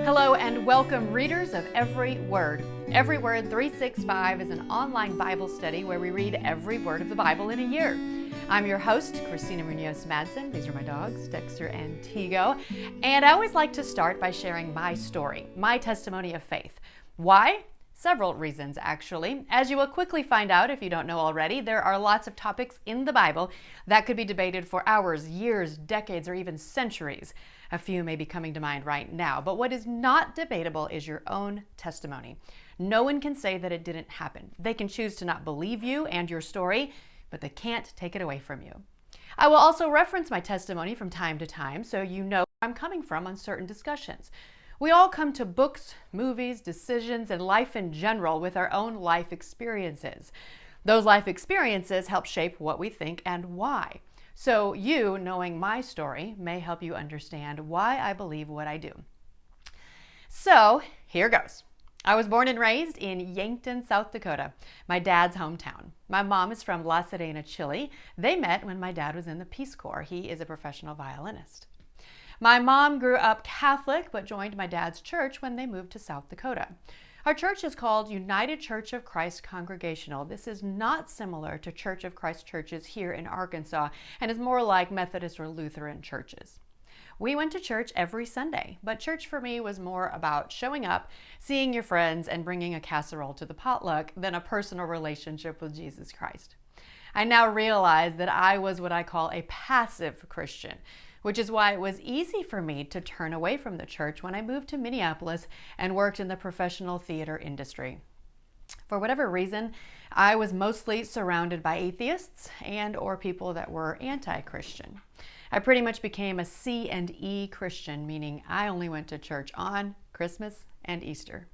Hello and welcome, readers of Every Word. EveryWord365 is an online Bible study where we read every word of the Bible in a year. I'm your host, Christina Munoz Madsen. These are my dogs, Dexter and Tigo. And I always like to start by sharing my story, my testimony of faith. Why? Several reasons, actually. As you will quickly find out if you don't know already, there are lots of topics in the Bible that could be debated for hours, years, decades, or even centuries. A few may be coming to mind right now, but what is not debatable is your own testimony. No one can say that it didn't happen. They can choose to not believe you and your story, but they can't take it away from you. I will also reference my testimony from time to time so you know where I'm coming from on certain discussions. We all come to books, movies, decisions, and life in general with our own life experiences. Those life experiences help shape what we think and why. So you, knowing my story, may help you understand why I believe what I do. So here goes. I was born and raised in Yankton, South Dakota, my dad's hometown. My mom is from La Serena, Chile. They met when my dad was in the Peace Corps. He is a professional violinist. My mom grew up Catholic, but joined my dad's church when they moved to South Dakota. Our church is called United Church of Christ Congregational. This is not similar to Church of Christ churches here in Arkansas and is more like Methodist or Lutheran churches. We went to church every Sunday, but church for me was more about showing up, seeing your friends, and bringing a casserole to the potluck than a personal relationship with Jesus Christ. I now realize that I was what I call a passive Christian, which is why it was easy for me to turn away from the church when I moved to Minneapolis and worked in the professional theater industry. For whatever reason, I was mostly surrounded by atheists and or people that were anti-Christian. I pretty much became a C and E Christian, meaning I only went to church on Christmas and Easter.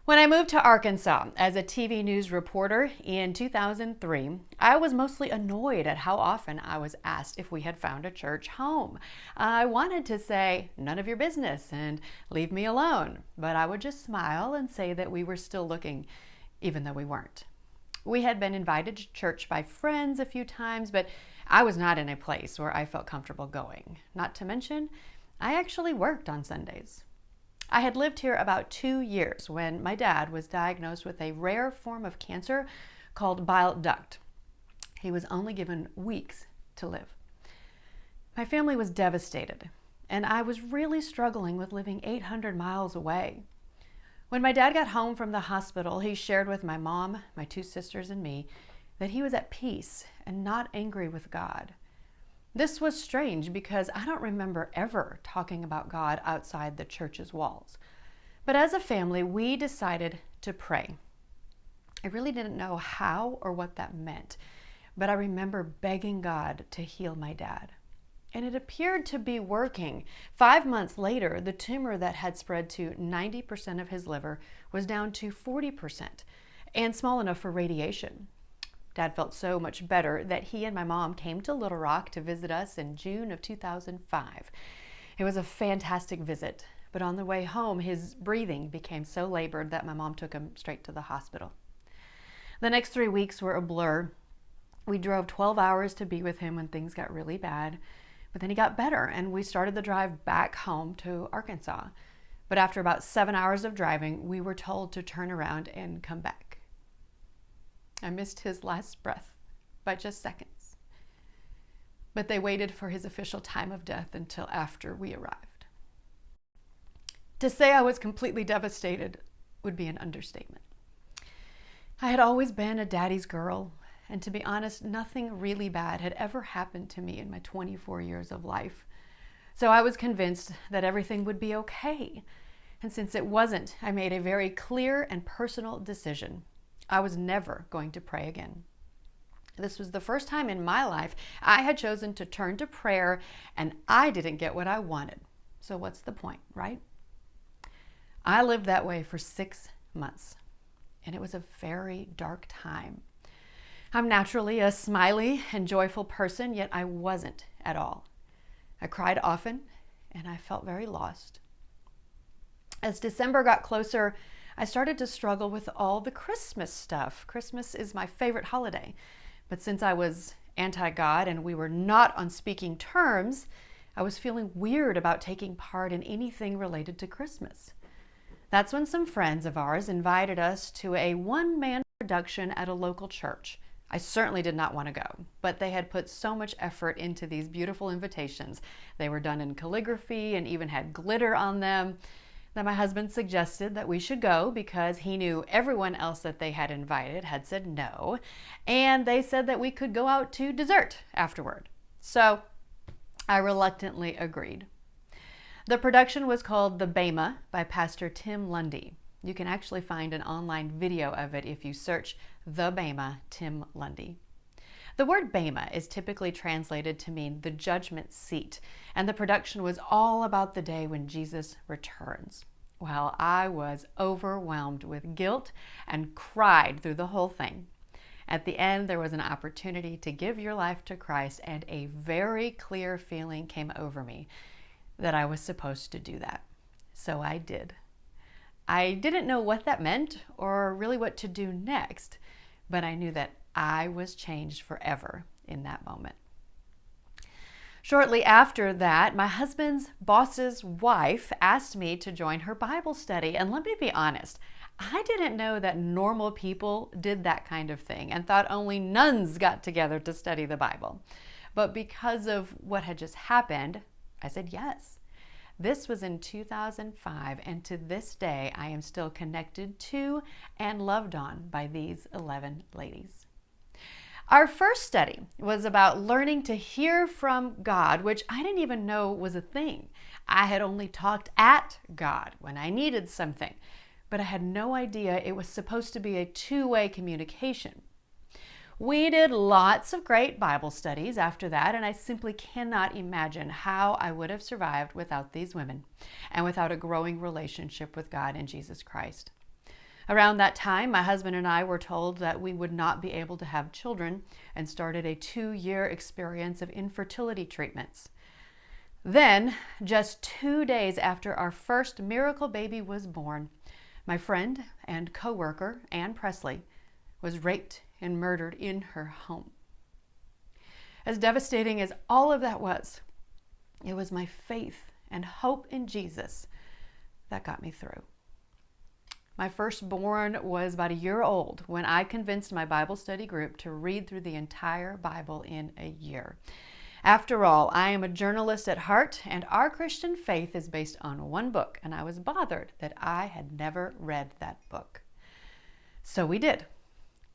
When I moved to Arkansas as a TV news reporter in 2003, I was mostly annoyed at how often I was asked if we had found a church home. I wanted to say, none of your business, and leave me alone, but I would just smile and say that we were still looking, even though we weren't. We had been invited to church by friends a few times, but I was not in a place where I felt comfortable going. Not to mention, I actually worked on Sundays. I had lived here about 2 years when my dad was diagnosed with a rare form of cancer called bile duct. He was only given weeks to live. My family was devastated, and I was really struggling with living 800 miles away. When my dad got home from the hospital, he shared with my mom, my 2 sisters, and me that he was at peace and not angry with God. This was strange because I don't remember ever talking about God outside the church's walls. But as a family, we decided to pray. I really didn't know how or what that meant, but I remember begging God to heal my dad. And it appeared to be working. 5 months later, the tumor that had spread to 90% of his liver was down to 40% and small enough for radiation. Dad felt so much better that he and my mom came to Little Rock to visit us in June of 2005. It was a fantastic visit, but on the way home, his breathing became so labored that my mom took him straight to the hospital. The next 3 weeks were a blur. We drove 12 hours to be with him when things got really bad, but then he got better and we started the drive back home to Arkansas. But after about 7 hours of driving, we were told to turn around and come back. I missed his last breath by just seconds, but they waited for his official time of death until after we arrived. To say I was completely devastated would be an understatement. I had always been a daddy's girl, and to be honest, nothing really bad had ever happened to me in my 24 years of life. So I was convinced that everything would be okay. And since it wasn't, I made a very clear and personal decision. I was never going to pray again. This was the first time in my life I had chosen to turn to prayer, and I didn't get what I wanted. So what's the point, right? I lived that way for 6 months, and it was a very dark time. I'm naturally a smiley and joyful person, yet I wasn't at all. I cried often, and I felt very lost. As December got closer, I started to struggle with all the Christmas stuff. Christmas is my favorite holiday, but since I was anti-God and we were not on speaking terms, I was feeling weird about taking part in anything related to Christmas. That's when some friends of ours invited us to a one-man production at a local church. I certainly did not want to go, but they had put so much effort into these beautiful invitations. They were done in calligraphy and even had glitter on them, that my husband suggested that we should go because he knew everyone else that they had invited had said no, and they said that we could go out to dessert afterward. So I reluctantly agreed. The production was called The Bema by Pastor Tim Lundy. You can actually find an online video of it if you search The Bema Tim Lundy. The word Bema is typically translated to mean the judgment seat, and the production was all about the day when Jesus returns. Well, I was overwhelmed with guilt and cried through the whole thing. At the end, there was an opportunity to give your life to Christ, and a very clear feeling came over me that I was supposed to do that. So I did. I didn't know what that meant or really what to do next, but I knew that I was changed forever in that moment. Shortly after that, my husband's boss's wife asked me to join her Bible study. And let me be honest, I didn't know that normal people did that kind of thing and thought only nuns got together to study the Bible. But because of what had just happened, I said yes. This was in 2005, and to this day, I am still connected to and loved on by these 11 ladies. Our first study was about learning to hear from God, which I didn't even know was a thing. I had only talked at God when I needed something, but I had no idea it was supposed to be a two-way communication. We did lots of great Bible studies after that, and I simply cannot imagine how I would have survived without these women and without a growing relationship with God and Jesus Christ. Around that time, my husband and I were told that we would not be able to have children and started a 2-year experience of infertility treatments. Then, just 2 days after our first miracle baby was born, my friend and co-worker, Ann Presley, was raped and murdered in her home. As devastating as all of that was, it was my faith and hope in Jesus that got me through. My firstborn was about a year old when I convinced my Bible study group to read through the entire Bible in a year. After all, I am a journalist at heart, and our Christian faith is based on one book, and I was bothered that I had never read that book. So we did.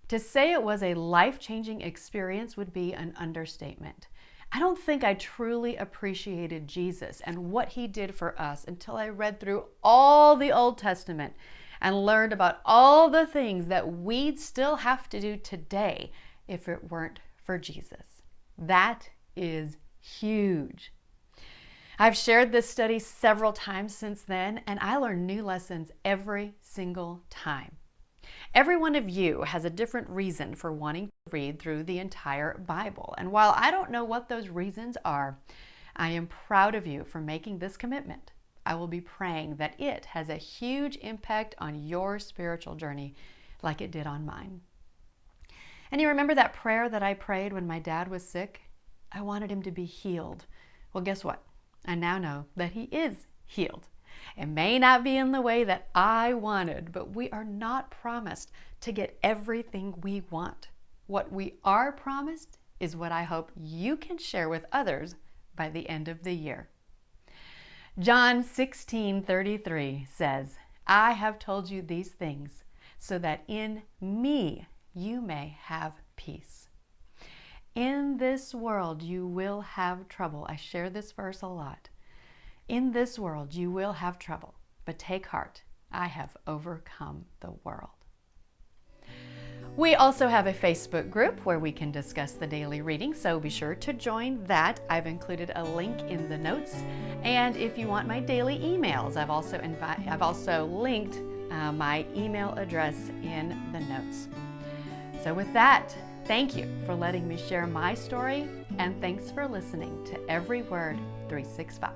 To say it was a life-changing experience would be an understatement. I don't think I truly appreciated Jesus and what he did for us until I read through all the Old Testament and learned about all the things that we'd still have to do today if it weren't for Jesus. That is huge. I've shared this study several times since then, and I learn new lessons every single time. Every one of you has a different reason for wanting to read through the entire Bible. And while I don't know what those reasons are, I am proud of you for making this commitment. I will be praying that it has a huge impact on your spiritual journey like it did on mine. And you remember that prayer that I prayed when my dad was sick? I wanted him to be healed. Well, guess what? I now know that he is healed. It may not be in the way that I wanted, but we are not promised to get everything we want. What we are promised is what I hope you can share with others by the end of the year. John 16:33 says, I have told you these things so that in me you may have peace. In this world you will have trouble. I share this verse a lot. In this world you will have trouble, but take heart. I have overcome the world. We also have a Facebook group where we can discuss the daily reading, so be sure to join that. I've included a link in the notes. And if you want my daily emails, I've also linked my email address in the notes. So with that, thank you for letting me share my story, and thanks for listening to EveryWord365.